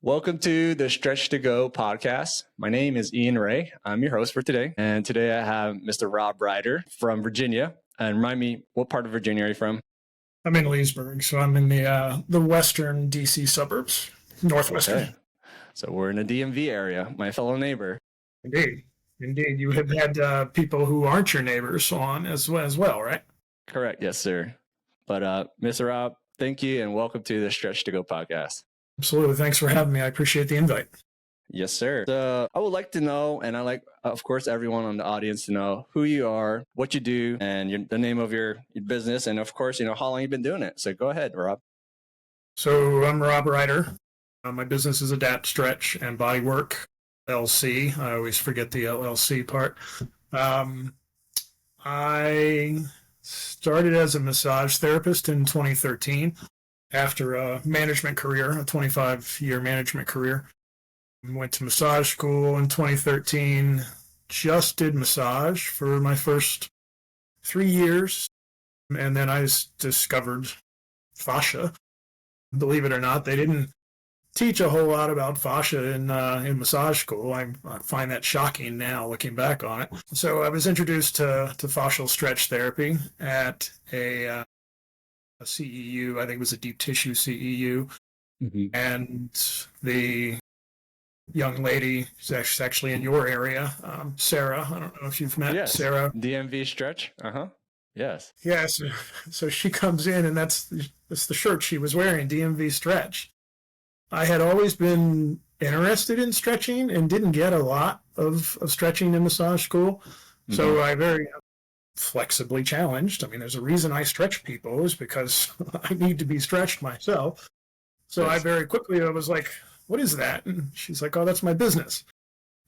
Welcome to the Stretch to Go podcast. My name is Ian Ray. I'm your host for today. And today I have Mr. Rob Ryder from Virginia. And remind me, what part of Virginia are you from? I'm in Leesburg, so I'm in the western DC suburbs, northwestern. Okay. So we're in the DMV area, my fellow neighbor. Indeed. You have had people who aren't your neighbors on as well, right? Correct. Yes, sir. But Mr. Rob, thank you and welcome to the Stretch to Go podcast. Absolutely. Thanks for having me. I appreciate the invite. Yes, sir. So I would like to know, and I like, of course, everyone on the audience to know who you are, what you do, and the name of your business, and of course, how long you've been doing it. So go ahead, Rob. So I'm Rob Ryder. My business is Adapt, Stretch, and Bodywork, LLC. I always forget the LLC part. I started as a massage therapist in 2013 after a management career, a 25-year management career. Went to massage school in 2013, just did massage for my first 3 years, and then I discovered fascia. Believe it or not, they didn't teach a whole lot about fascia in massage school. I find that shocking now, looking back on it. So I was introduced to fascial stretch therapy at a CEU. I think it was a deep tissue CEU. Mm-hmm. And the young lady, she's actually in your area, Sarah. I don't know if you've met Sarah. DMV Stretch. Yes. Yes. So she comes in, and that's the shirt she was wearing, DMV Stretch. I had always been interested in stretching and didn't get a lot of stretching in massage school. Mm-hmm. So I very flexibly challenged. I mean, there's a reason I stretch people is because I need to be stretched myself. So yes. I very quickly, I was like, what is that? And she's like, oh, that's my business.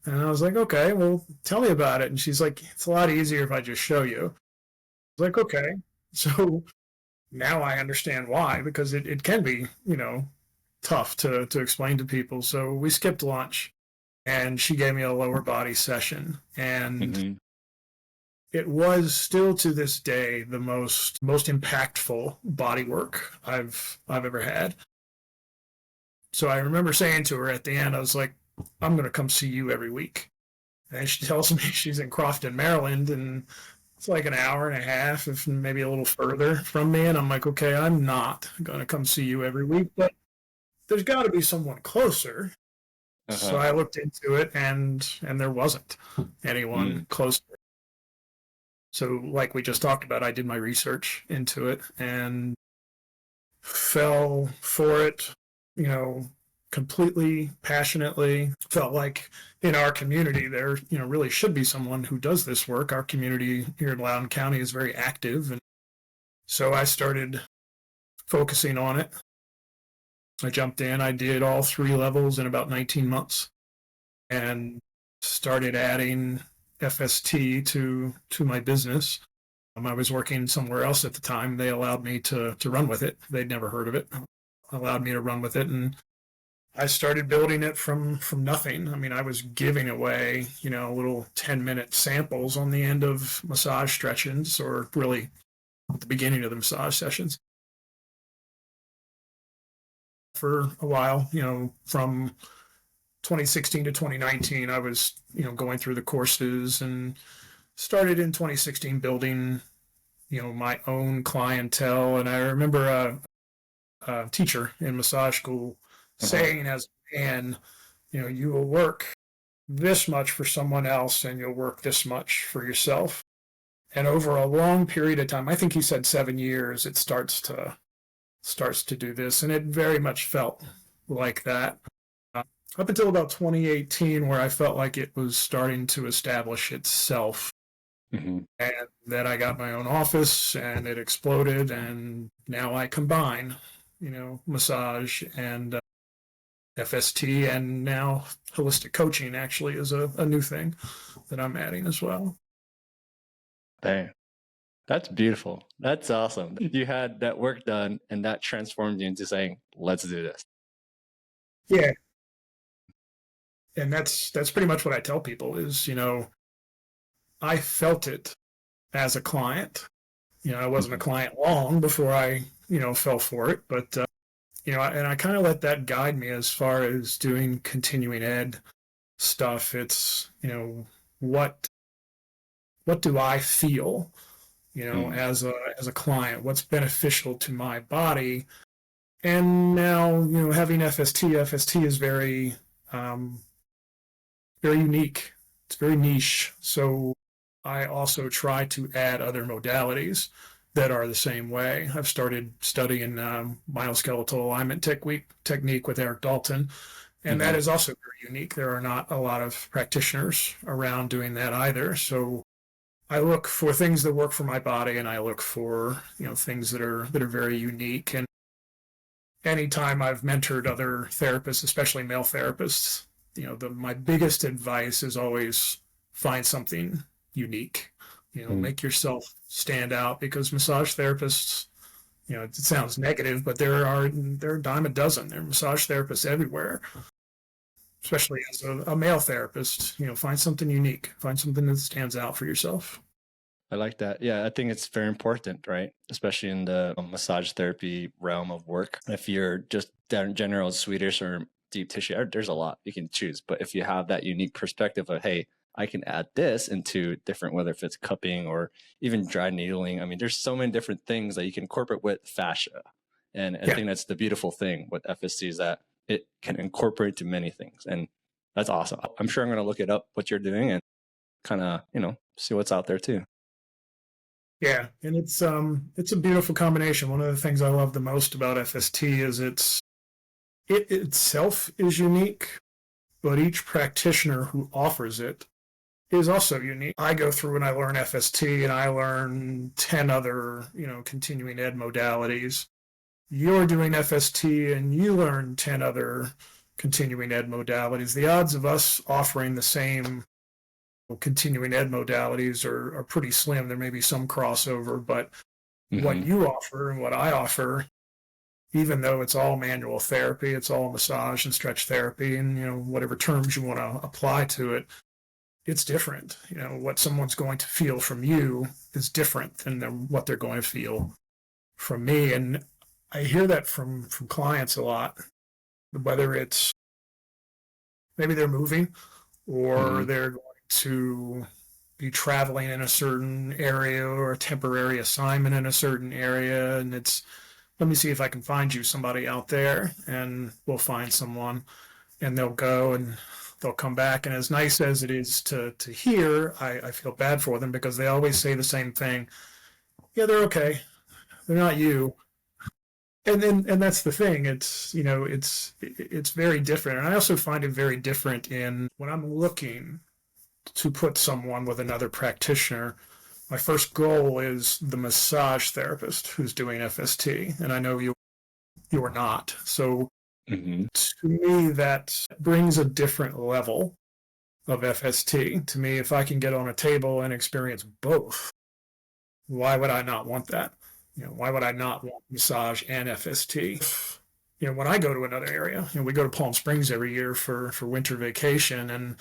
And I was like, okay, well, tell me about it. And she's like, it's a lot easier if I just show you. I was like, okay. So now I understand why, because it can be, tough to explain to people. So we skipped lunch and she gave me a lower body session. And mm-hmm. It was still to this day the most impactful body work I've ever had. So I remember saying to her at the end, I was like, I'm going to come see you every week. And she tells me she's in Crofton, Maryland, and it's like an hour and a half, if maybe a little further from me. And I'm like, okay, I'm not going to come see you every week, but there's got to be someone closer. Uh-huh. So I looked into it, and there wasn't anyone closer. So like we just talked about, I did my research into it and fell for it, completely passionately. Felt like in our community there, really should be someone who does this work. Our community here in Loudoun County is very active. And so I started focusing on it. I jumped in, I did all 3 levels in about 19 months and started adding FST to my business. I was working somewhere else at the time. They allowed me to run with it. They'd never heard of it. Allowed me to run with it, and I started building it from nothing. I mean, I was giving away, little 10-minute samples on the end of massage stretches, or really at the beginning of the massage sessions. For a while, from 2016 to 2019, I was, going through the courses and started in 2016 building, my own clientele. And I remember a teacher in massage school saying as a man, you will work this much for someone else and you'll work this much for yourself. And over a long period of time, I think he said 7 years, it starts to do this. And it very much felt like that. Up until about 2018, where I felt like it was starting to establish itself. Mm-hmm. And then I got my own office and it exploded. And now I combine, massage and FST, and now holistic coaching actually is a new thing that I'm adding as well. Dang. That's beautiful. That's awesome. You had that work done and that transformed you into saying, let's do this. Yeah. And that's pretty much what I tell people is, I felt it as a client. I wasn't a client long before I, fell for it, but And I kind of let that guide me as far as doing continuing ed stuff. It's, what do I feel, Mm. as a client? What's beneficial to my body? And now, having FST is um, very unique. It's very niche. So I also try to add other modalities that are the same way. I've started studying myoskeletal alignment technique with Eric Dalton, and that Hmm. is also very unique. There are not a lot of practitioners around doing that either. So I look for things that work for my body, and I look for things that are very unique. And anytime I've mentored other therapists, especially male therapists, my biggest advice is always find something unique. Mm. Make yourself stand out, because massage therapists, it sounds negative, but there are a dime a dozen. There are massage therapists everywhere, especially as a male therapist. Find something unique, find something that stands out for yourself. I like that. Yeah, I think it's very important, right? Especially in the massage therapy realm of work. If you're just general Swedish or deep tissue, there's a lot you can choose. But if you have that unique perspective of, hey, I can add this into different, whether if it's cupping or even dry needling. I mean, there's so many different things that you can incorporate with fascia. And I Yeah. think that's the beautiful thing with FSC is that it can incorporate to many things. And that's awesome. I'm sure I'm going to look it up, what you're doing, and kind of, see what's out there too. Yeah, and it's a beautiful combination. One of the things I love the most about FST is it itself is unique, but each practitioner who offers it is also unique. I go through and I learn FST and I learn 10 other, continuing ed modalities. You're doing FST and you learn 10 other continuing ed modalities. The odds of us offering the same continuing ed modalities are pretty slim. There may be some crossover, but what Hmm. you offer and what I offer, even though it's all manual therapy, it's all massage and stretch therapy, and whatever terms you want to apply to it, it's different. What someone's going to feel from you is different than what they're going to feel from me. And I hear that from clients a lot, whether it's maybe they're moving or Hmm. they're going to be traveling in a certain area or a temporary assignment in a certain area, and it's, let me see if I can find you somebody out there, and we'll find someone, and they'll go and they'll come back. And as nice as it is to hear, I feel bad for them because they always say the same thing. Yeah, they're okay. They're not you. And that's the thing. It's very different. And I also find it very different in when I'm looking to put someone with another practitioner. My first goal is the massage therapist who's doing FST, and I know you are not. So Hmm. to me, that brings a different level of FST. To me, if I can get on a table and experience both, why would I not want that? Why would I not want massage and FST? When I go to another area, we go to Palm Springs every year for winter vacation, and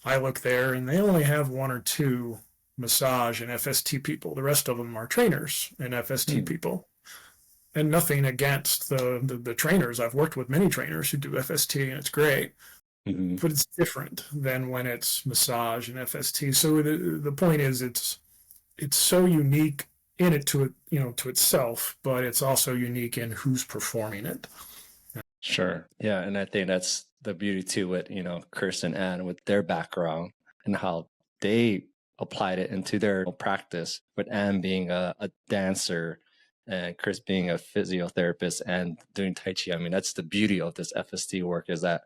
I look there and they only have one or two massage and FST people. The rest of them are trainers and FST Mm. people. And nothing against the trainers. I've worked with many trainers who do FST, and it's great, Hmm. but it's different than when it's massage and FST. So the point is, it's so unique in it to itself, but it's also unique in who's performing it. Sure. Yeah. And I think that's the beauty too with, Chris and Ann with their background and how they applied it into their practice, with Ann being a dancer and Chris being a physiotherapist and doing Tai Chi. I mean, that's the beauty of this FST work is that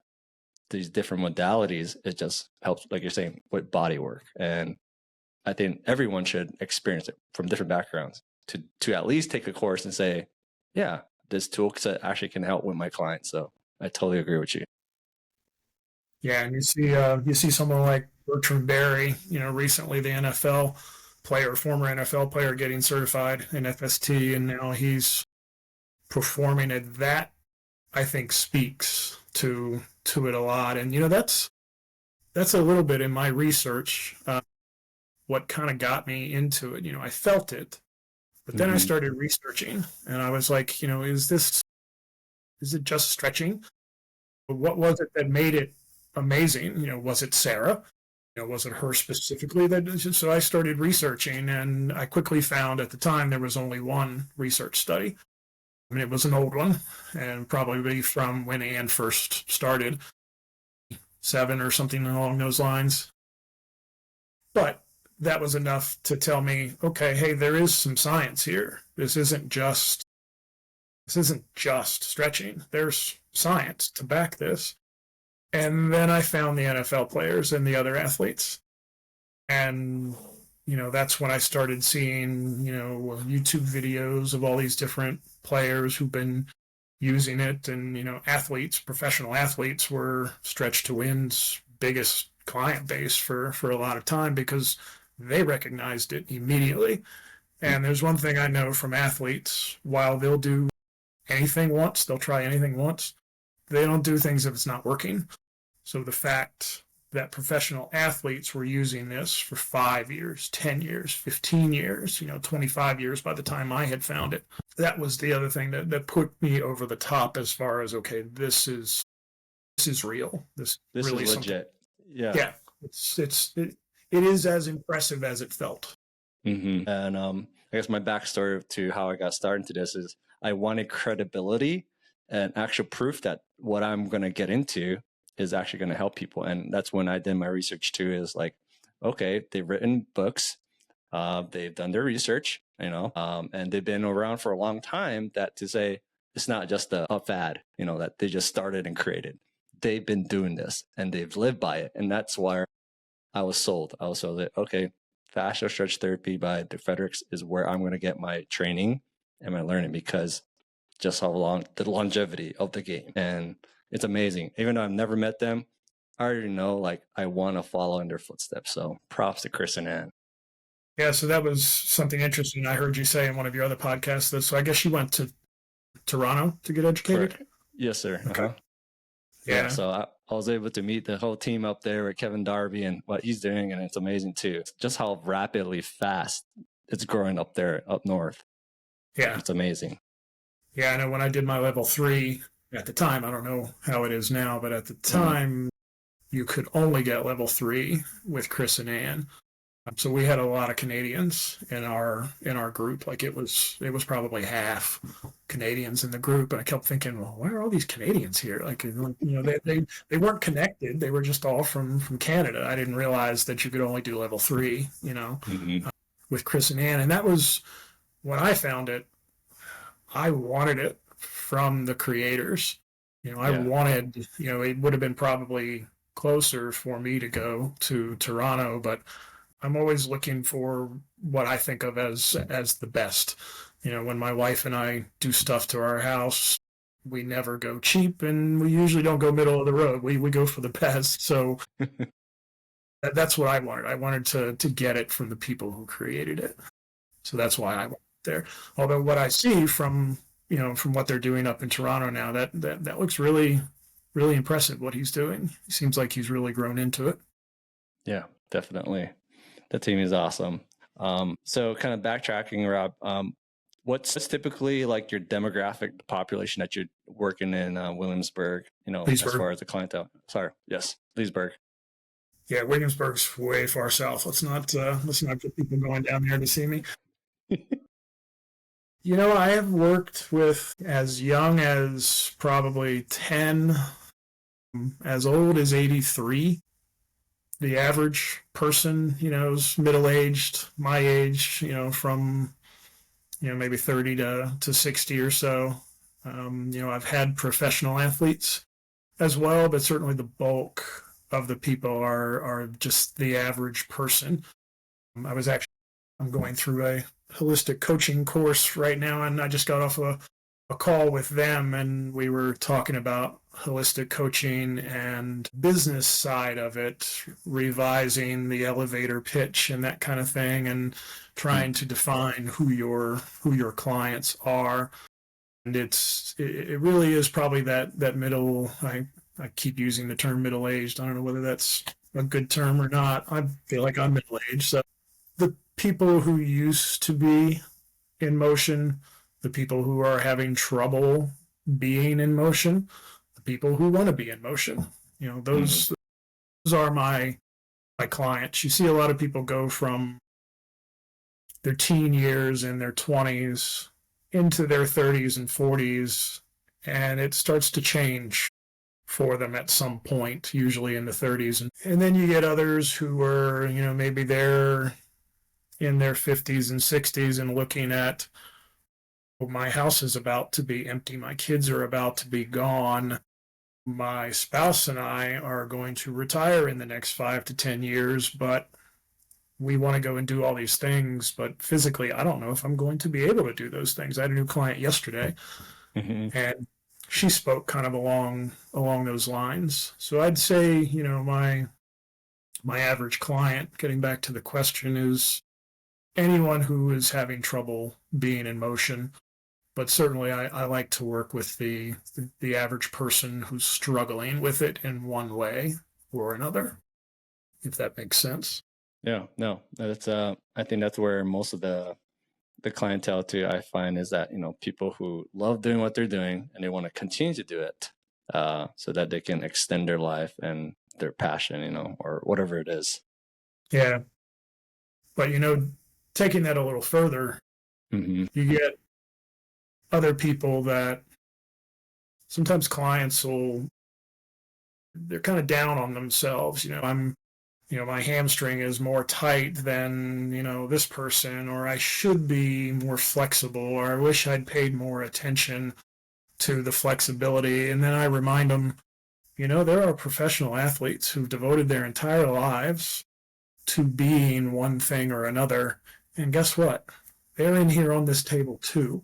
these different modalities, it just helps, like you're saying, with body work. And I think everyone should experience it from different backgrounds to at least take a course and say, yeah, this toolset actually can help with my clients. So I totally agree with you. Yeah, and you see someone like Bertrand Berry, recently the NFL player, former NFL player, getting certified in FST, and now he's performing it. That I think speaks to it a lot. And that's a little bit in my research. What kind of got me into it? I felt it, but then I Hmm. started researching, and I was like, is is it just stretching? What was it that made it amazing? Was it Sarah? Was it her specifically so I started researching, and I quickly found at the time there was only one research study. I mean, it was an old one, and probably from when Anne first started, 7 or something along those lines. But that was enough to tell me, okay, hey, there is some science here. This isn't just stretching. There's science to back this. And then I found the NFL players and the other athletes. And, that's when I started seeing, YouTube videos of all these different players who've been using it. And, athletes, professional athletes were Stretch to Win's biggest client base for a lot of time because they recognized it immediately. And there's one thing I know from athletes: while they'll do anything once, they'll try anything once, they don't do things if it's not working. So the fact that professional athletes were using this for 5 years, 10 years, 15 years, 25 years by the time I had found it, that was the other thing that put me over the top as far as, okay, this is real. This really is legit. Yeah. Yeah. It is as impressive as it felt. Mm-hmm. And I guess my backstory to how I got started into this is I wanted credibility and actual proof that what I'm going to get into is actually going to help people. And that's when I did my research too, is like, okay, they've written books, they've done their research, and they've been around for a long time, that to say it's not just a fad, that they just started and created. They've been doing this and they've lived by it. And that's why I was sold. I was sold that, okay, Fascial Stretch Therapy by the Fredericks is where I'm going to get my training and my learning, because just how long the longevity of the game. And it's amazing. Even though I've never met them, I already know, like, I want to follow in their footsteps. So props to Chris and Ann. Yeah, so that was something interesting I heard you say in one of your other podcasts. So I guess you went to Toronto to get educated? Correct. Yes, sir. Okay. Uh-huh. Yeah. So I was able to meet the whole team up there with Kevin Darby and what he's doing. And it's amazing too. Just how rapidly fast it's growing up there, up north. Yeah. It's amazing. Yeah, I know when I did my level 3 at the time, I don't know how it is now, but at the time, you could only get level 3 with Chris and Ann. So we had a lot of Canadians in our group. Like it was probably half Canadians in the group, and I kept thinking, well, why are all these Canadians here? Like they weren't connected. They were just all from Canada. I didn't realize that you could only do level 3, with Chris and Ann, and that was when I found it. I wanted it from the creators. I wanted, it would have been probably closer for me to go to Toronto, but I'm always looking for what I think of as the best. When my wife and I do stuff to our house, we never go cheap, and we usually don't go middle of the road. We go for the best. So that's what I wanted. I wanted to get it from the people who created it. So that's why I went there. Although what I see from what they're doing up in Toronto now, that looks really, really impressive what he's doing. He seems like he's really grown into it. Yeah, definitely. The team is awesome. So kind of backtracking, Rob, what's typically like your demographic population that you're working in Williamsburg, Leesburg. As far as the clientele? Sorry. Yes. Leesburg. Yeah, Williamsburg's way far south. Let's not get people going down there to see me. I have worked with as young as probably 10, as old as 83. The average person, is middle-aged, my age, from, maybe 30 to 60 or so. I've had professional athletes as well, but certainly the bulk of the people are just the average person. I'm going through a holistic coaching course right now, and I just got off a call with them, and we were talking about holistic coaching and business side of it, revising the elevator pitch and that kind of thing, and trying to define who your clients are. And it really is probably that middle. I keep using the term middle-aged. I don't know whether that's a good term or not. I feel like I'm middle-aged. So the people who used to be in motion, the people who are having trouble being in motion, the people who want to be in motion. Mm-hmm. Those are my clients. You see a lot of people go from their teen years and their 20s into their 30s and 40s, and it starts to change for them at some point, usually in the 30s. And then you get others who are, maybe they're in their 50s and 60s and looking at, well, my house is about to be empty, my kids are about to be gone, my spouse and I are going to retire in the next 5 to 10 years, but we want to go and do all these things, but physically, I don't know if I'm going to be able to do those things. I had a new client yesterday, Mm-hmm. and she spoke kind of along those lines. So I'd say, my average client, getting back to the question, is anyone who is having trouble being in motion. But certainly, I like to work with the average person who's struggling with it in one way or another, if that makes sense. Yeah, no, that's I think that's where most of the clientele too I find is that people who love doing what they're doing and they want to continue to do it, so that they can extend their life and their passion, or whatever it is. Yeah, but taking that a little further, Mm-hmm. you get other people that sometimes clients they're kind of down on themselves. My hamstring is more tight than, this person, or I should be more flexible, or I wish I'd paid more attention to the flexibility. And then I remind them, there are professional athletes who've devoted their entire lives to being one thing or another. And guess what? They're in here on this table too.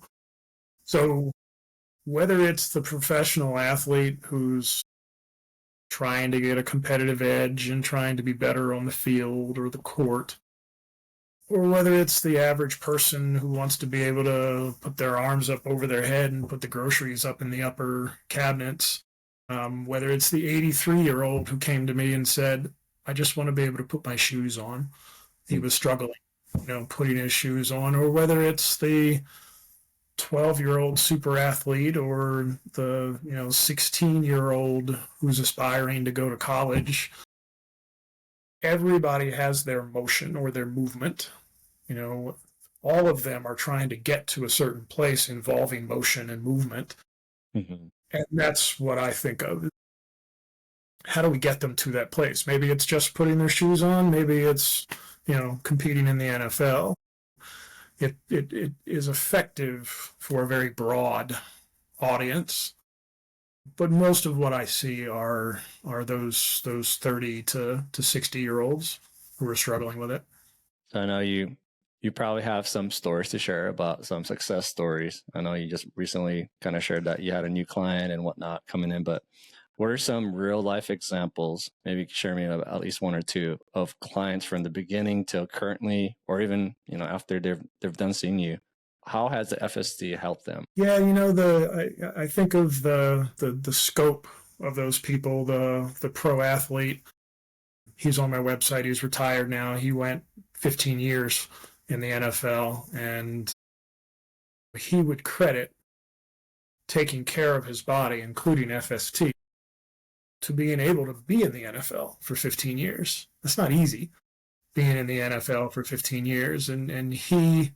So whether it's the professional athlete who's trying to get a competitive edge and trying to be better on the field or the court, or whether it's the average person who wants to be able to put their arms up over their head and put the groceries up in the upper cabinets, whether it's the 83-year-old who came to me and said, I just want to be able to put my shoes on. He was struggling, putting his shoes on, or whether it's the 12-year-old super athlete or the 16-year-old who's aspiring to go to college. Everybody has their motion or their movement. All of them are trying to get to a certain place involving motion and movement. Mm-hmm. And that's what I think of. How do we get them to that place? Maybe it's just putting their shoes on. Maybe it's, competing in the NFL. It is effective for a very broad audience. But most of what I see are those 30 to 60-year-olds who are struggling with it. So I know you probably have some stories to share about some success stories. I know you just recently kind of shared that you had a new client and whatnot coming in, but what are some real life examples? Maybe you can share me at least one or two of clients from the beginning till currently, or even after they've done seeing you. How has the FST helped them? Yeah, I think of the scope of those people. The pro athlete, he's on my website. He's retired now. He went 15 years in the NFL, and he would credit taking care of his body, including FST, to being able to be in the NFL for 15 years. That's not easy, being in the NFL for 15 years. And he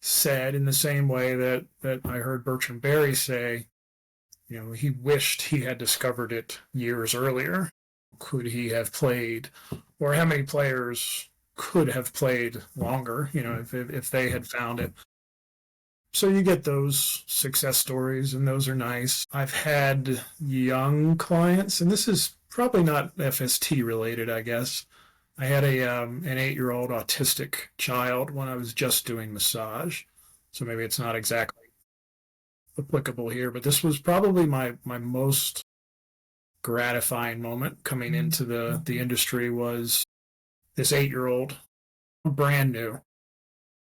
said, in the same way that I heard Bertrand Berry say, he wished he had discovered it years earlier. Could he have played, or how many players could have played longer, if they had found it? So you get those success stories, and those are nice. I've had young clients, and this is probably not FST related, I guess. I had an 8-year-old autistic child when I was just doing massage, so maybe it's not exactly applicable here, but this was probably my most gratifying moment coming into the industry. Was this 8-year-old, brand new.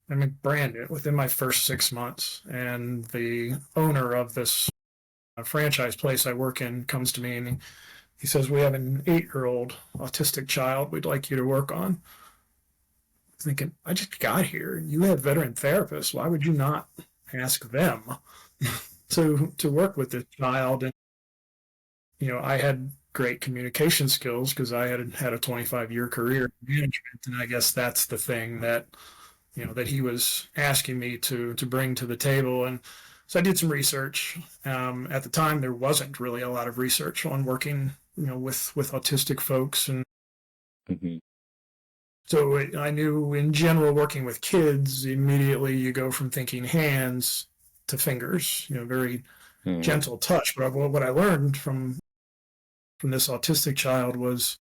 I mean, brand new within my first 6 months. And the owner of this franchise place I work in comes to me and he says, we have an 8-year-old autistic child we'd like you to work on. Thinking, I just got here. You have veteran therapists. Why would you not ask them to work with this child. And, I had great communication skills because I had a 25-year career in management. And I guess that's the thing that, that he was asking me to bring to the table. And so I did some research. At the time, there wasn't really a lot of research on working, with autistic folks. And Mm-hmm. so I knew in general, working with kids, immediately you go from thinking hands to fingers, very Mm-hmm. gentle touch. But what I learned from this autistic child was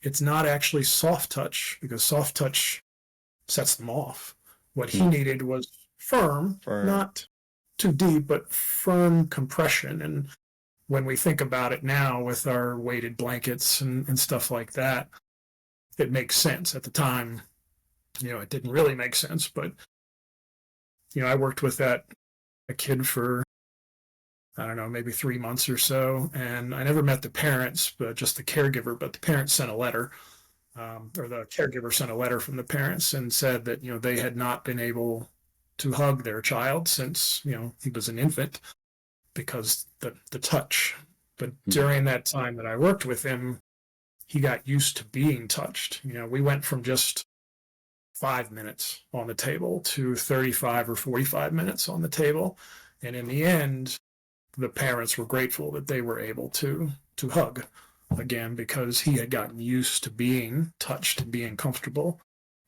it's not actually soft touch, because soft touch sets them off. What he needed was firm, Firm. not too deep, but firm compression. And when we think about it now with our weighted blankets and stuff like that, it makes sense. At the time, it didn't really make sense. But, I worked with a kid for, I don't know, maybe 3 months or so. And I never met the parents, but just the caregiver. But the parents sent a letter, or the caregiver sent a letter from the parents and said that, they had not been able to hug their child since, he was an infant, because the touch. But during that time that I worked with him, he got used to being touched. We went from just 5 minutes on the table to 35 or 45 minutes on the table. And in the end, the parents were grateful that they were able to hug again, because he had gotten used to being touched and being comfortable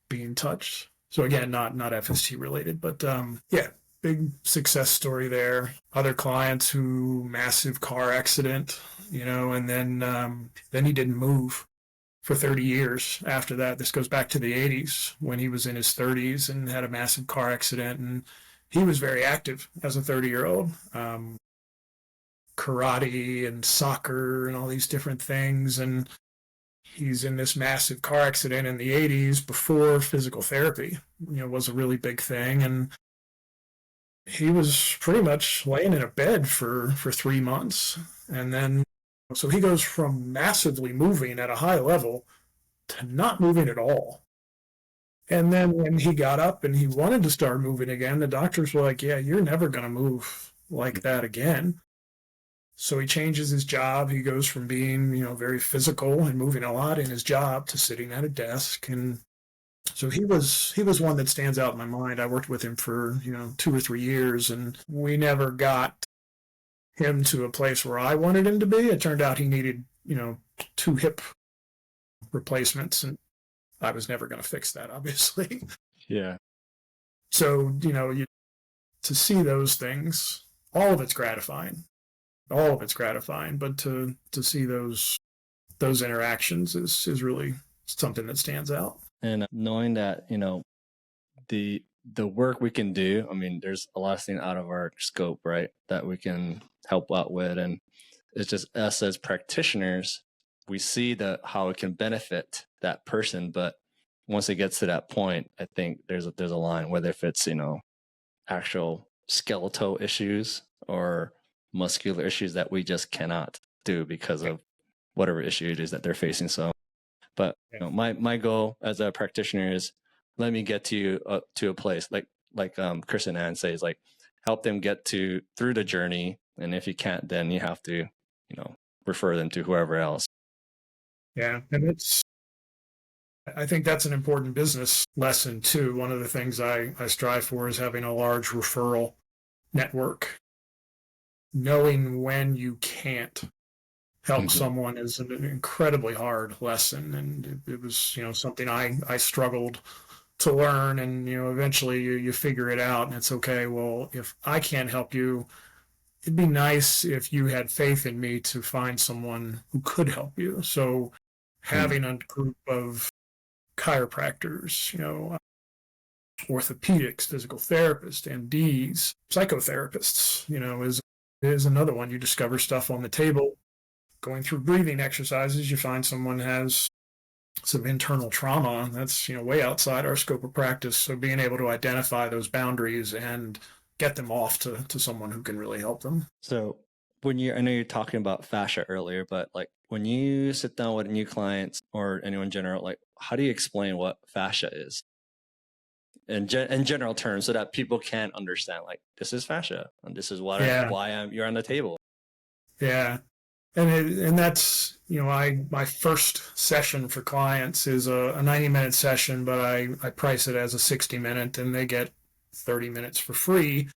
being touched. So again, not FST related, but yeah, big success story there. Other clients who massive car accident, and then he didn't move for 30 years after that. This goes back to the 80s when he was in his 30s and had a massive car accident. And he was very active as a 30-year-old. Karate and soccer and all these different things. And he's in this massive car accident in the 80s before physical therapy, was a really big thing. And he was pretty much laying in a bed for 3 months. And then, so he goes from massively moving at a high level to not moving at all. And then when he got up and he wanted to start moving again, the doctors were like, yeah, you're never going to move like that again. So he changes his job. He goes from being, very physical and moving a lot in his job to sitting at a desk. And so he was one that stands out in my mind. I worked with him for, 2 or 3 years, and we never got him to a place where I wanted him to be. It turned out he needed, 2 hip replacements, and I was never going to fix that, obviously. Yeah. So, to see those things, all of it's gratifying. All of it's gratifying, but to see those interactions is really something that stands out. And knowing that, the work we can do, I mean, there's a lot of things out of our scope, right, that we can help out with. And it's just us as practitioners, we see how it can benefit that person. But once it gets to that point, I think there's a line, whether if it's, actual skeletal issues or muscular issues that we just cannot do because of whatever issue it is that they're facing. So, but my goal as a practitioner is let me get to you to a place like Chris and Ann says, like help them get through the journey. And if you can't, then you have to, refer them to whoever else. Yeah. And I think that's an important business lesson too. One of the things I strive for is having a large referral network. Knowing when you can't help someone is an incredibly hard lesson. And it was, something I struggled to learn. And, eventually you figure it out and it's okay. Well, if I can't help you, it'd be nice if you had faith in me to find someone who could help you. So having a group of chiropractors, orthopedics, physical therapists, MDs, psychotherapists, is another one. You discover stuff on the table. Going through breathing exercises, you find someone has some internal trauma that's, way outside our scope of practice. So being able to identify those boundaries and get them off to someone who can really help them. So I know you're talking about fascia earlier, but like when you sit down with new clients or anyone in general, like how do you explain what fascia is? in general terms, so that people can understand, like, this is fascia and this is why you're on the table. Yeah. And that's, my first session for clients is a 90-minute session, but I price it as a 60-minute, and they get 30 minutes for free,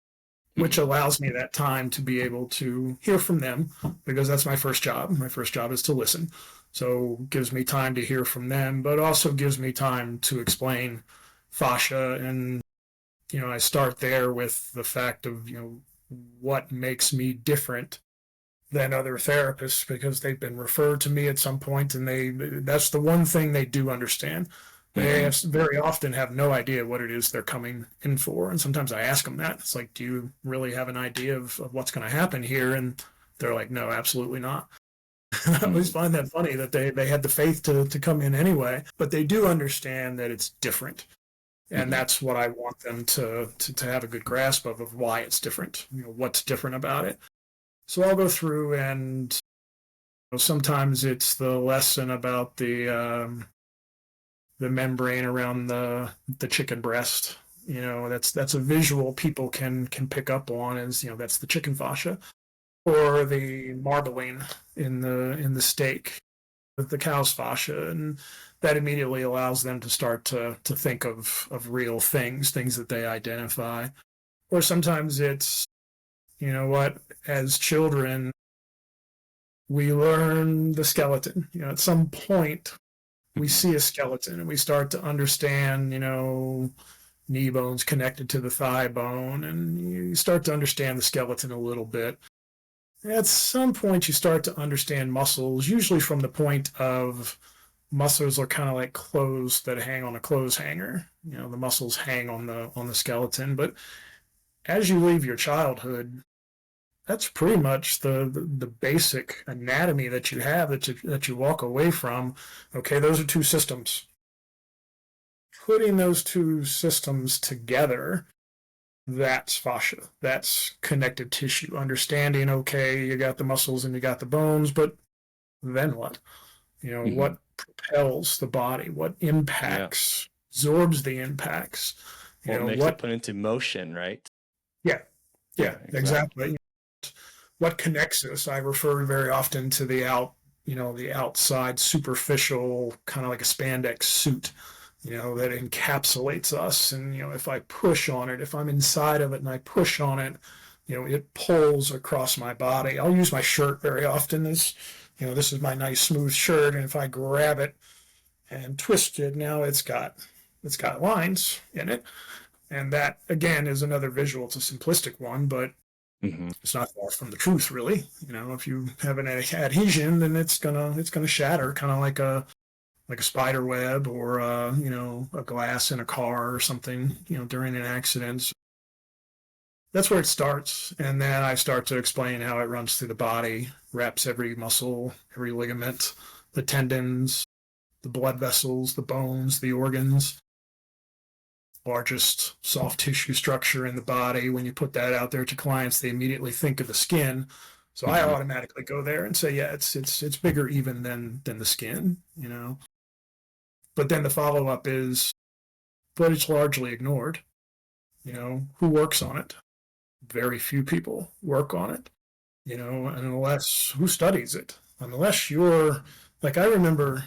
which allows me that time to be able to hear from them, because that's my first job. My first job is to listen. So it gives me time to hear from them, but also gives me time to explain fascia. And, I start there with the fact of, what makes me different than other therapists, because they've been referred to me at some point, and that's the one thing they do understand. They very often have no idea what it is they're coming in for. And sometimes I ask them that. It's like, do you really have an idea of what's going to happen here? And they're like, no, absolutely not. I always find that funny that they had the faith to come in anyway, but they do understand that it's different. And that's what I want them to have a good grasp of why it's different, what's different about it. So I'll go through, and sometimes it's the lesson about the membrane around the chicken breast. That's a visual people can pick up on, as that's the chicken fascia, or the marbling in the steak, the cow's fascia, and that immediately allows them to start to think of real things that they identify. Or sometimes it's, as children, we learn the skeleton. At some point, we see a skeleton and we start to understand, knee bones connected to the thigh bone, and you start to understand the skeleton a little bit. At some point, you start to understand muscles, usually from the point of muscles are kind of like clothes that hang on a clothes hanger. The muscles hang on the skeleton. But as you leave your childhood, that's pretty much the basic anatomy that you have, that you walk away from. Okay, those are two systems. Putting those two systems together, that's fascia. That's connective tissue. Understanding, okay, you got the muscles and you got the bones, but then what? What propels the body? What impacts, absorbs the impacts? What makes it put into motion, right? Yeah, exactly. What connects us? I refer very often to the outside superficial, kind of like a spandex suit, that encapsulates us. And, if I push on it, if I'm inside of it and I push on it, it pulls across my body. I'll use my shirt very often as, this is my nice smooth shirt. And if I grab it and twist it, now it's got lines in it. And that, again, is another visual. It's a simplistic one, but it's not far from the truth, really. If you have an adhesion, then it's gonna shatter, kind of like a spider web, or a glass in a car or something, during an accident. That's where it starts, and then I start to explain how it runs through the body, wraps every muscle, every ligament, the tendons, the blood vessels, the bones, the organs. Largest soft tissue structure in the body. When you put that out there to clients, they immediately think of the skin. So I automatically go there and say, yeah, it's bigger even than the skin, But then the follow-up is, but it's largely ignored. Who works on it? Very few people work on it, unless who studies it. Unless you're, like, I remember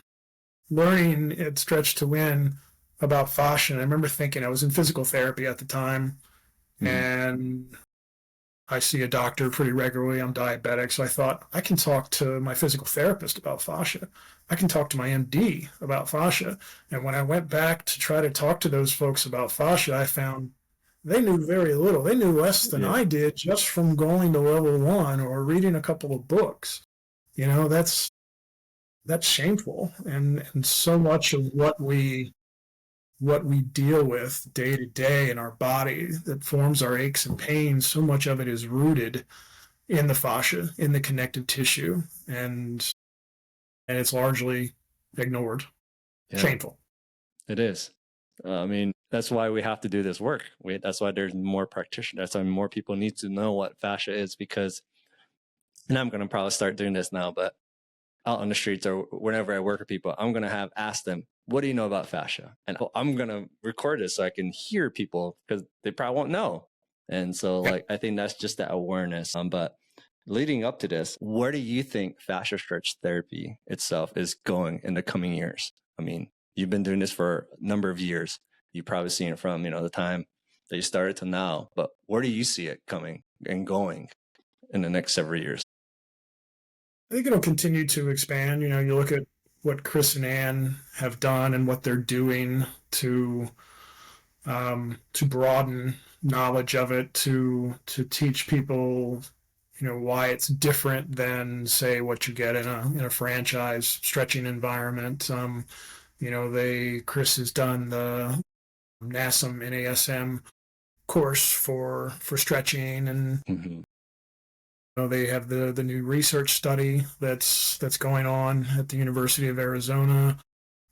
learning at Stretch to Win about fascia. And I remember thinking, I was in physical therapy at the time, and I see a doctor pretty regularly. I'm diabetic, so I thought, I can talk to my physical therapist about fascia. I can talk to my MD about fascia. And when I went back to try to talk to those folks about fascia, I found they knew very little. They knew less than I did, just from going to level 1 or reading a couple of books. That's shameful. And so much of what we deal with day to day in our body that forms our aches and pains, so much of it is rooted in the fascia, in the connective tissue, and it's largely ignored. Shameful. It is. That's why we have to do this work. That's why there's more practitioners. That's why more people need to know what fascia is, because, and I'm going to probably start doing this now, but out on the streets or whenever I work with people, I'm going to ask them, what do you know about fascia? And I'm going to record this so I can hear people because they probably won't know. And so like, I think that's just that awareness. But leading up to this, where do you think fascial stretch therapy itself is going in the coming years? I mean, you've been doing this for a number of years. You've probably seen it from, the time that you started to now, but where do you see it coming and going in the next several years? I think it'll continue to expand. You look at what Chris and Ann have done and what they're doing to broaden knowledge of it, to teach people, why it's different than, say, what you get in a franchise stretching environment. Chris has done the NASM course for stretching, and they have the new research study that's going on at the University of Arizona.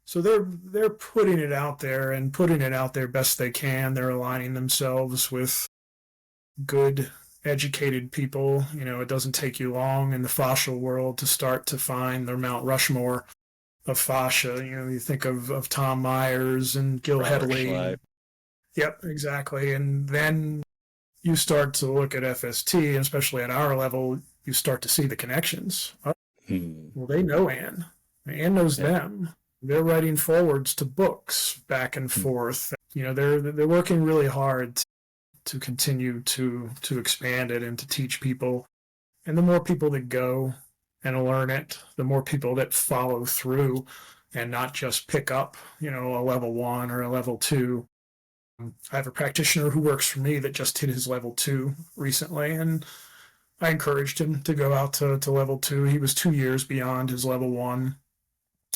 So they're putting it out there and putting it out there best they can. They're aligning themselves with good, educated people. It doesn't take you long in the fascial world to start to find the Mount Rushmore of fascia. You think of Tom Myers and Gil Hedley. Yep, exactly. And then you start to look at FST, especially at our level, you start to see the connections. Well, they know Ann. Ann knows them. They're writing forwards to books back and forth. They're working really hard to continue to expand it and to teach people. And the more people that go and learn it, the more people that follow through and not just pick up, a level 1 or a level 2. I have a practitioner who works for me that just hit his level 2 recently, and I encouraged him to go out to level 2. He was 2 years beyond his level 1.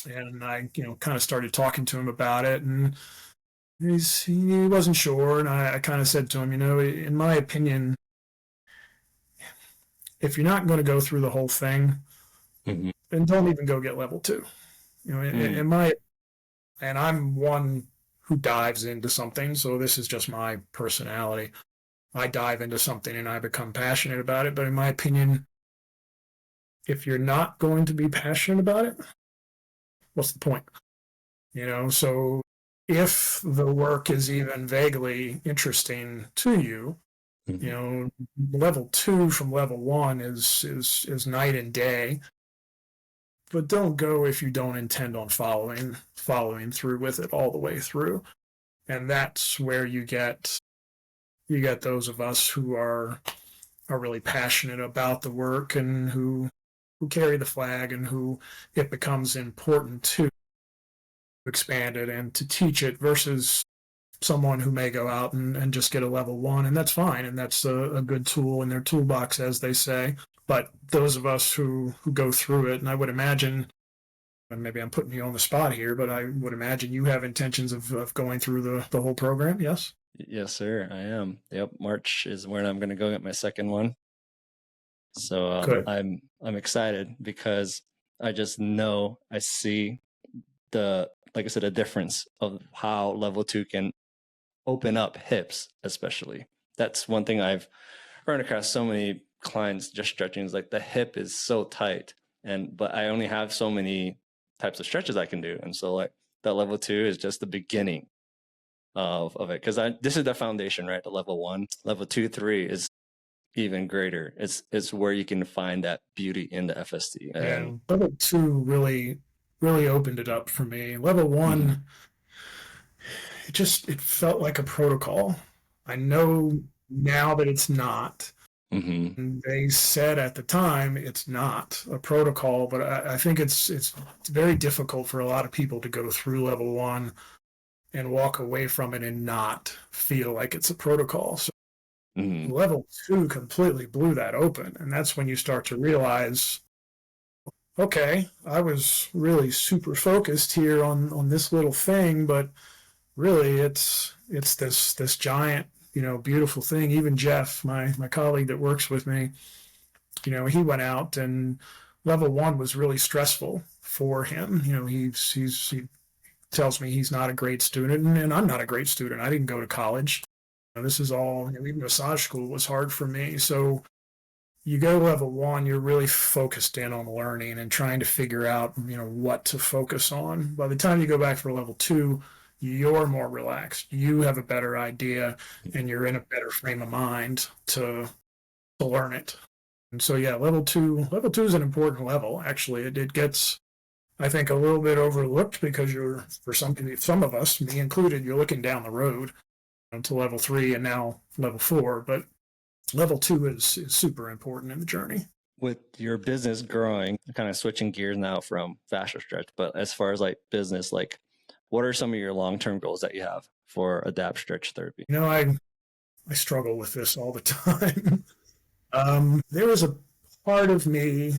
And I, kind of started talking to him about it, and he wasn't sure. And I kind of said to him, in my opinion, if you're not going to go through the whole thing, then don't even go get level 2. And I'm one who dives into something. So this is just my personality. I dive into something and I become passionate about it. But in my opinion, if you're not going to be passionate about it, what's the point? So if the work is even vaguely interesting to you, level 2 from level 1 is night and day. But don't go if you don't intend on following through with it all the way through. And that's where you get those of us who are really passionate about the work and who carry the flag and who it becomes important to expand it and to teach it versus someone who may go out and just get a level 1, and that's fine, and that's a good tool in their toolbox, as they say. But those of us who go through it, and I would imagine, and maybe I'm putting you on the spot here, but I would imagine you have intentions of going through the whole program, yes? Yes, sir, I am. Yep, March is when I'm going to go get my second one. So I'm excited because I just know I see like I said, a difference of how level 2 can open up hips, especially. That's one thing I've run across so many clients just stretching is like the hip is so tight, but I only have so many types of stretches I can do. And so like that level 2 is just the beginning of it. Cause this is the foundation, right? The level 1, level 2, 3 is even greater. It's where you can find that beauty in the FST. And level 2 really opened it up for me. Level 1, it felt like a protocol. I know now that it's not. And they said at the time it's not a protocol, but I think it's very difficult for a lot of people to go through level 1 and walk away from it and not feel like it's a protocol. So level 2 completely blew that open, and that's when you start to realize, okay, I was really super focused here on this little thing, but really it's this giant, beautiful thing. Even Jeff, my colleague that works with me, he went out, and level 1 was really stressful for him. He tells me he's not a great student, and I'm not a great student. I didn't go to college. This is all, even massage school was hard for me. So you go to level one, you're really focused in on learning and trying to figure out, what to focus on. By the time you go back for level two, you're more relaxed. You have a better idea and you're in a better frame of mind to learn it. And so, yeah, level two is an important level. Actually, it gets, I think, a little bit overlooked because for some of us, me included, you're looking down the road to level three and now level four. But level two is super important in the journey. With your business growing, kind of switching gears now from Fascial Stretch, but as far as like business, like what are some of your long-term goals that you have for Adapt Stretch Therapy? I struggle with this all the time. There was a part of me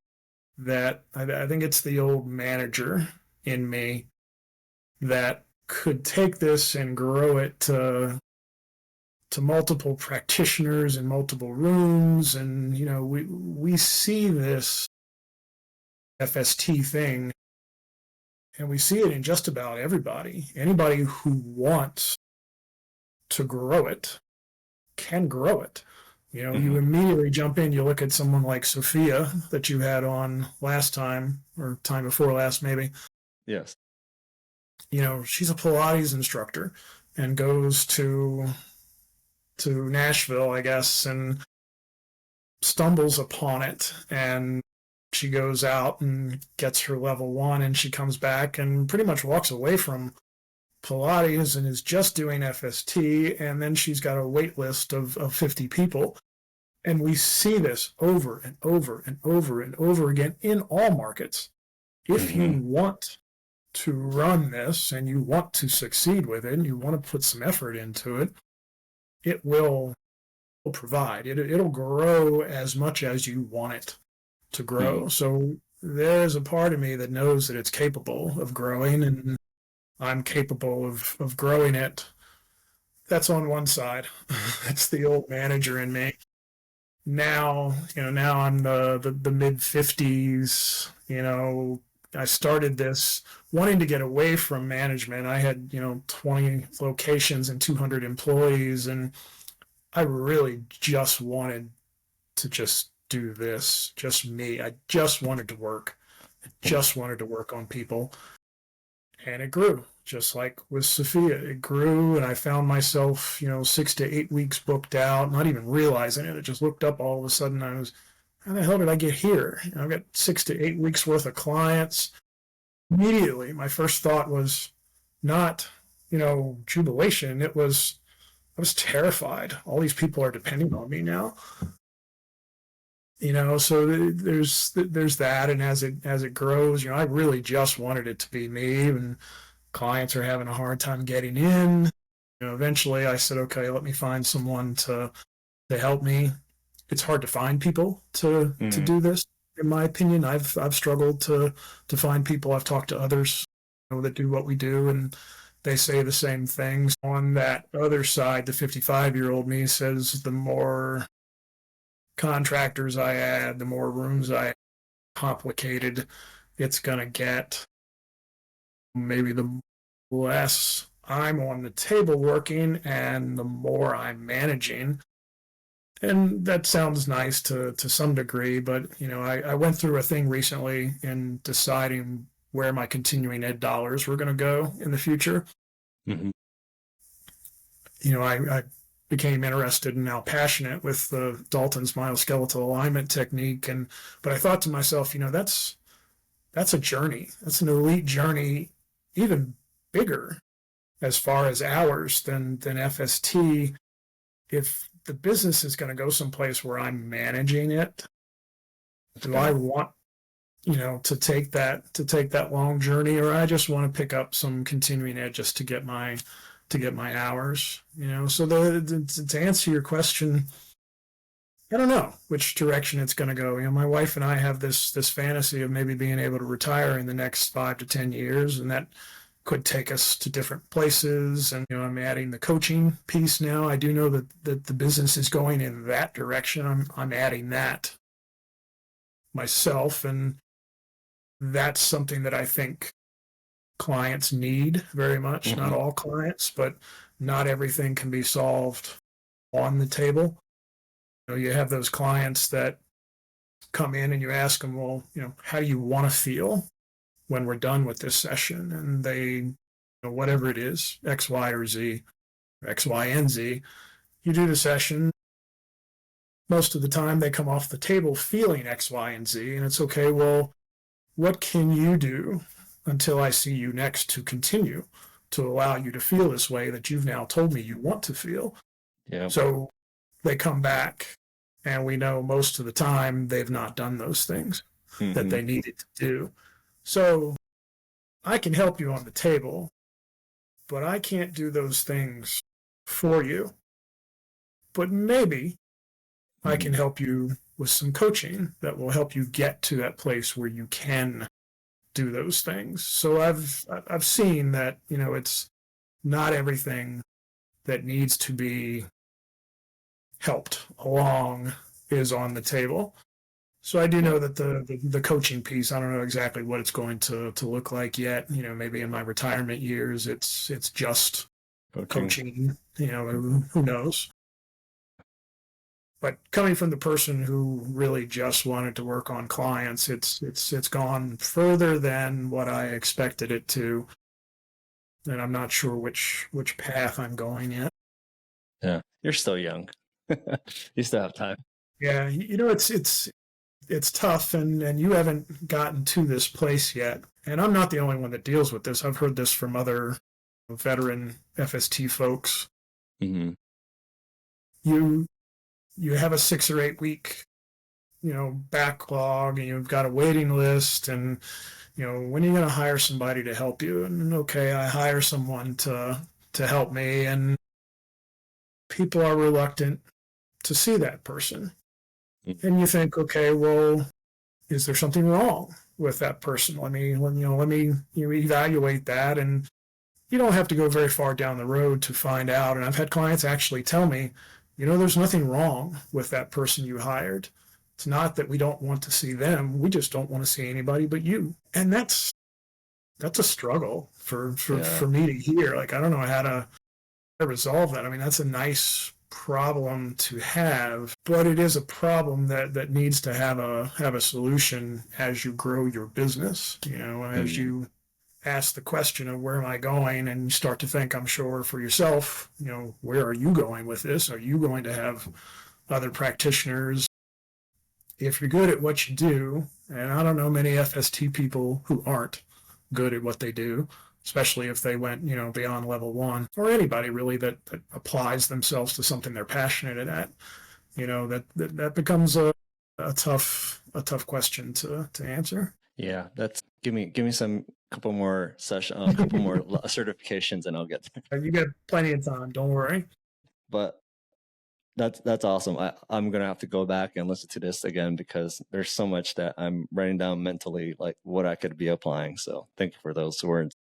that I think it's the old manager in me that could take this and grow it to multiple practitioners in multiple rooms. And, we see this FST thing and we see it in just about everybody. Anybody who wants to grow it can grow it. You immediately jump in, you look at someone like Sophia that you had on last time or time before last, maybe. Yes. She's a Pilates instructor and goes to Nashville, I guess, and stumbles upon it. And she goes out and gets her level one and she comes back and pretty much walks away from Pilates and is just doing FST. And then she's got a wait list of 50 people. And we see this over and over and over and over again in all markets. If you want to run this and you want to succeed with it and you want to put some effort into it, it will provide. It'll grow as much as you want it to grow. So there's a part of me that knows that it's capable of growing, and I'm capable of growing it. That's on one side. That's the old manager in me. Now I'm the mid 50s. I started this wanting to get away from management. I had 20 locations and 200 employees, and I really just wanted to just do this, just me. I just wanted to work. I just wanted to work on people. And it grew, just like with Sophia. It grew, and I found myself, 6 to 8 weeks booked out, not even realizing it. I just looked up all of a sudden. How the hell did I get here? I've got 6 to 8 weeks worth of clients. Immediately, my first thought was not, jubilation. I was terrified. All these people are depending on me now. So there's that, and as it grows, I really just wanted it to be me, and clients are having a hard time getting in. Eventually I said, okay, let me find someone to help me. It's hard to find people to do this, in my opinion. I've struggled to find people. I've talked to others that do what we do, and they say the same things. On that other side, the 55-year-old me says the more contractors I add, the more rooms I complicated it's going to get. Maybe the less I'm on the table working and the more I'm managing. And that sounds nice to some degree, but I went through a thing recently in deciding where my continuing ed dollars were going to go in the future. I became interested and now passionate with the Dalton's myoskeletal alignment technique. But I thought to myself, that's a journey. That's an elite journey, even bigger as far as hours than FST. If the business is going to go someplace where I'm managing it, do I want, to take that long journey, or I just want to pick up some continuing ed just to get my hours, So to answer your question, I don't know which direction it's going to go. My wife and I have this fantasy of maybe being able to retire in the next 5 to 10 years, and that could take us to different places. And I'm adding the coaching piece now. I do know that the business is going in that direction. I'm adding that myself, and that's something that I think clients need very much. Not all clients, but not everything can be solved on the table. You have those clients that come in and you ask them, well, how do you want to feel when we're done with this session? And they, whatever it is, X, Y, or Z, X, Y, and Z, you do the session. Most of the time they come off the table feeling X, Y, and Z, and it's okay. Well, what can you do until I see you next to continue to allow you to feel this way that you've now told me you want to feel? Yeah. So they come back, and we know most of the time they've not done those things that they needed to do. So I can help you on the table, but I can't do those things for you. But maybe I can help you with some coaching that will help you get to that place where you can do those things. So I've seen that, it's not everything that needs to be helped along is on the table. So I do know that the coaching piece, I don't know exactly what it's going to look like yet. Maybe in my retirement years, it's just coaching, who knows? But coming from the person who really just wanted to work on clients, it's gone further than what I expected it to. And I'm not sure which path I'm going yet. Yeah. You're still young. You still have time. Yeah, it's tough, and you haven't gotten to this place yet. And I'm not the only one that deals with this. I've heard this from other veteran FST folks. Mm-hmm. You have a 6 or 8 week, backlog, and you've got a waiting list, and when are you going to hire somebody to help you? And okay, I hire someone to help me, and people are reluctant to see that person. And you think, okay, well, is there something wrong with that person? Let me evaluate that. And you don't have to go very far down the road to find out. And I've had clients actually tell me, there's nothing wrong with that person you hired. It's not that we don't want to see them. We just don't want to see anybody but you. And that's a struggle for me to hear. Like, I don't know how to resolve that. I mean, that's a nice problem to have, but it is a problem that needs to have a solution as you grow your business. As you ask the question of where am I going, and you start to think, I'm sure for yourself, where are you going with this? Are you going to have other practitioners? If you're good at what you do, and I don't know many FST people who aren't good at what they do, especially if they went, beyond level 1, or anybody really that applies themselves to something they're passionate at, that becomes a tough question to answer. Yeah, that's give me some couple more a couple more certifications, and I'll get there. You got plenty of time, don't worry. But that's awesome. I'm gonna have to go back and listen to this again because there's so much that I'm writing down mentally, like what I could be applying. So thank you for those words.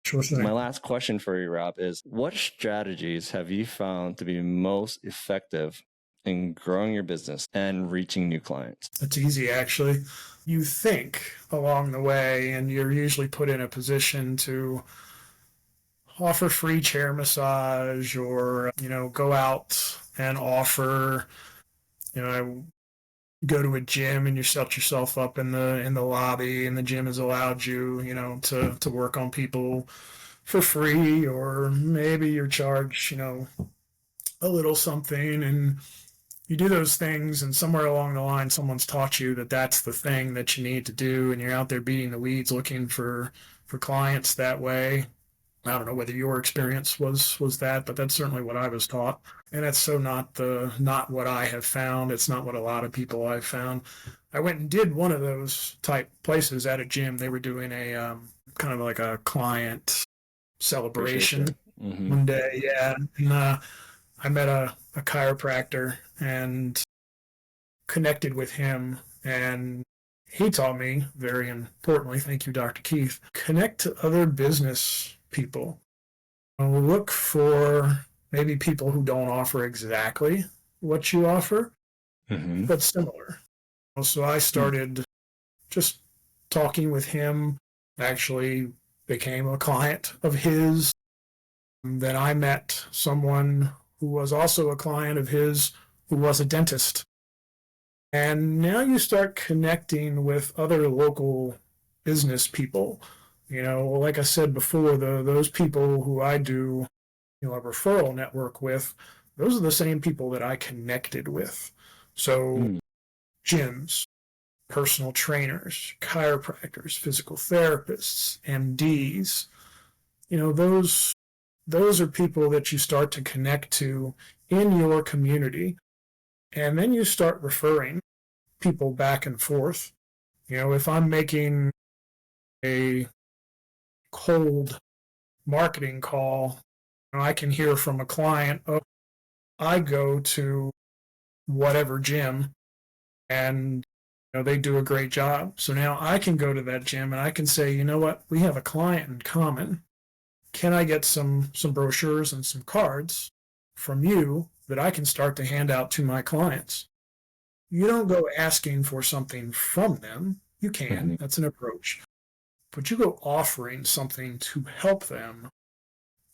Sure thing. My last question for you, Rob, is what strategies have you found to be most effective in growing your business and reaching new clients? It's easy, actually. You think along the way, and you're usually put in a position to offer free chair massage, or go out and offer, go to a gym and you set yourself up in the lobby, and the gym has allowed you, to work on people for free, or maybe you charge, a little something, and you do those things, and somewhere along the line, someone's taught you that that's the thing that you need to do, and you're out there beating the weeds looking for clients that way. I don't know whether your experience was that, but that's certainly what I was taught. And that's so not what I have found. It's not what a lot of people I've found. I went and did one of those type places at a gym. They were doing a kind of like a client celebration one day. Yeah. And I met a chiropractor and connected with him, and he taught me, very importantly, thank you, Dr. Keith, connect to other business people. Look for maybe people who don't offer exactly what you offer, but similar. So I started just talking with him, actually became a client of his. Then I met someone who was also a client of his who was a dentist. And now you start connecting with other local business people. Like I said before, those people who I do, a referral network with, those are the same people that I connected with. So Mm. gyms, personal trainers, chiropractors, physical therapists, MDs, those are people that you start to connect to in your community. And then you start referring people back and forth. If I'm making a cold marketing call, I can hear from a client, oh, I go to whatever gym and they do a great job. So now I can go to that gym and I can say, you know what, we have a client in common. Can I get some brochures and some cards from you that I can start to hand out to my clients? You don't go asking for something from them. You can, Mhm. that's an approach. But you go offering something to help them.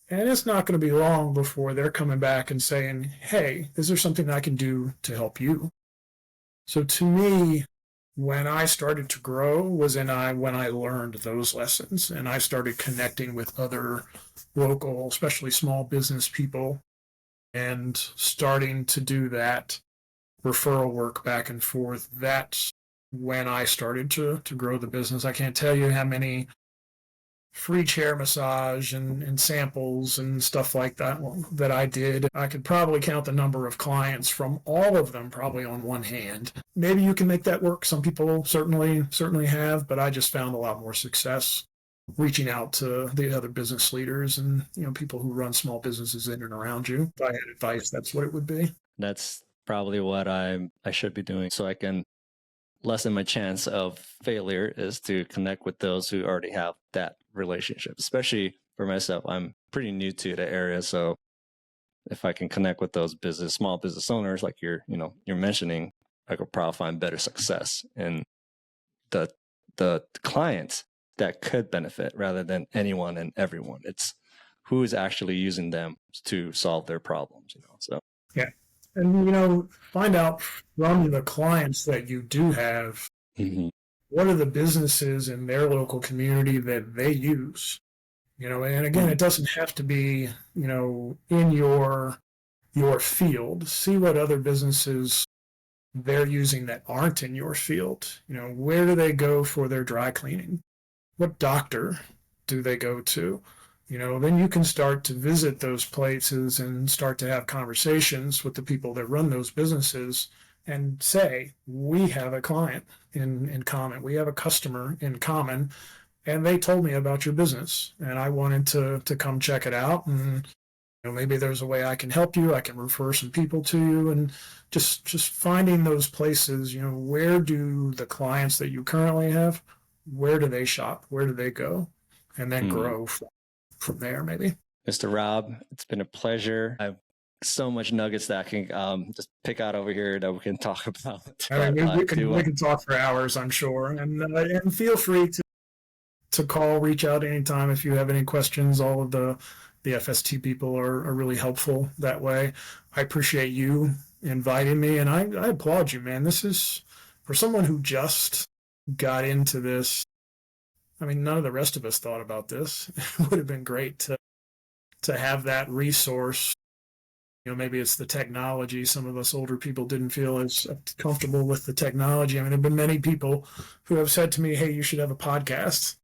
And it's not going to be long before they're coming back and saying, hey, is there something I can do to help you? So to me, when I started to grow was when I learned those lessons and I started connecting with other local, especially small business people, and starting to do that referral work back and forth. That's when I started to grow the business. I can't tell you how many free chair massage and samples and stuff like that that I did. I could probably count the number of clients from all of them probably on one hand. Maybe you can make that work. Some people certainly have, but I just found a lot more success reaching out to the other business leaders and people who run small businesses in and around you. If I had advice, that's what it would be. That's probably what I should be doing so I can lessen my chance of failure is to connect with those who already have that relationship. Especially for myself, I'm pretty new to the area, so if I can connect with those small business owners like you're mentioning, I could probably find better success in the clients that could benefit rather than anyone and everyone. It's who is actually using them to solve their problems. So Yeah. And, find out from the clients that you do have, mhm. what are the businesses in their local community that they use? And again, it doesn't have to be, in your field. See what other businesses they're using that aren't in your field. Where do they go for their dry cleaning? What doctor do they go to? Then you can start to visit those places and start to have conversations with the people that run those businesses and say, we have a client in common. We have a customer in common. And they told me about your business and I wanted to come check it out. And maybe there's a way I can help you. I can refer some people to you, and just finding those places. Where do the clients that you currently have, where do they shop? Where do they go? And then Mm. grow from there, maybe. Mr. Rob, it's been a pleasure. I've so much nuggets that I can just pick out over here that we can talk about. I But mean, I we do. can talk for hours, I'm sure, and feel free to call, reach out anytime if you have any questions. All of the FST people are really helpful that way. I appreciate you inviting me, and I applaud you, man. This is for someone who just got into this. I mean, none of the rest of us thought about this. It would have been great to have that resource. Maybe it's the technology. Some of us older people didn't feel as comfortable with the technology. I mean, there have been many people who have said to me, "Hey, you should have a podcast."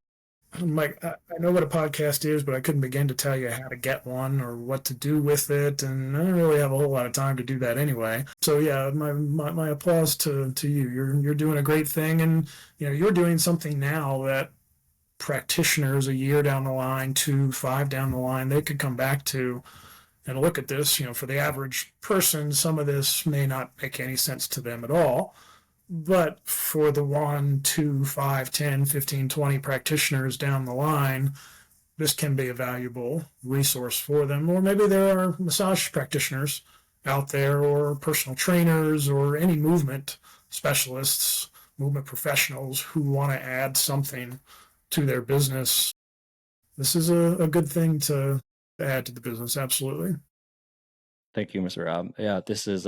I'm like, I know what a podcast is, but I couldn't begin to tell you how to get one or what to do with it, and I don't really have a whole lot of time to do that anyway. So yeah, my applause to you. You're doing a great thing, and you're doing something now that practitioners a year down the line, 2, 5 down the line, they could come back to and look at this. For the average person, some of this may not make any sense to them at all. But for the 1, 2, 5, 10, 15, 20 practitioners down the line, this can be a valuable resource for them. Or maybe there are massage practitioners out there, or personal trainers, or any movement specialists, movement professionals who want to add something to their business. This is a good thing to add to the business, absolutely. Thank you, Mr. Rob. Yeah, this is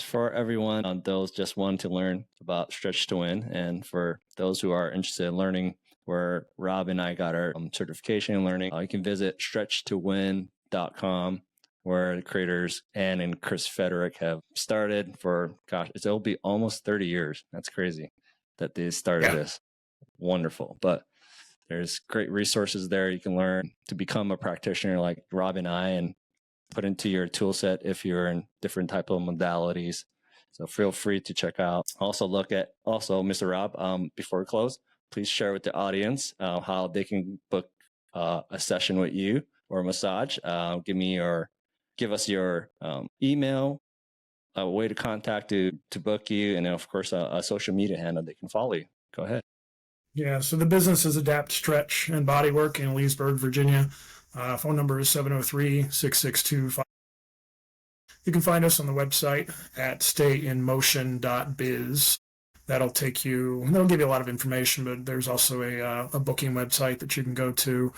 for everyone, those just wanting to learn about Stretch to Win, and for those who are interested in learning where Rob and I got our certification in learning. You can visit stretchtowin.com, where the creators Ann and Chris Federick have started for, it'll be almost 30 years. That's crazy that they started this. Wonderful. But there's great resources there. You can learn to become a practitioner like Rob and I, and put into your tool set if you're in different type of modalities. So feel free to check out. Also look at, Mr. Rob, before we close, please share with the audience how they can book a session with you or a massage. Give us your email, a way to contact to book you, and then of course a social media handle they can follow you. Go ahead. Yeah, so the business is Adapt Stretch and Bodywork in Leesburg, Virginia. Phone number is 703-662-5. You can find us on the website at stayinmotion.biz. That'll give you a lot of information, but there's also a booking website that you can go to.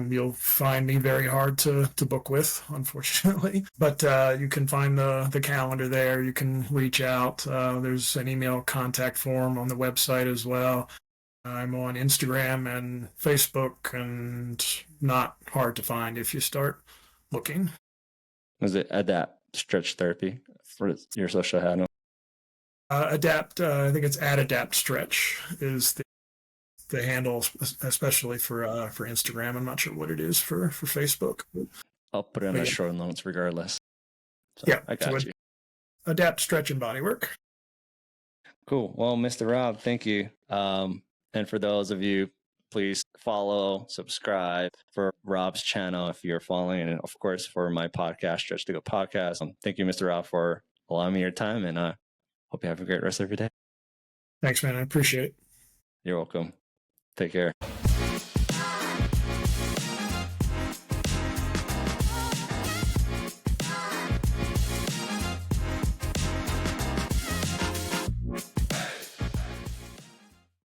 You'll find me very hard to book with, unfortunately, but you can find the calendar there. You can reach out. There's an email contact form on the website as well. I'm on Instagram and Facebook, and not hard to find if you start looking. Is it Adapt Stretch Therapy for your social handle? Adapt, I think it's at Adapt Stretch is the handle, especially for Instagram. I'm not sure what it is for Facebook. I'll put it in the show notes regardless. So yeah, I got you. Adapt Stretch and Bodywork. Cool. Well, Mr. Rob, thank you. And for those of you, please follow, subscribe for Rob's channel if you're following, and of course for my podcast, Stretch to Go podcast. Thank you, Mr. Rob, for allowing me your time, and hope you have a great rest of your day. Thanks, man. I appreciate it. You're welcome. Take care.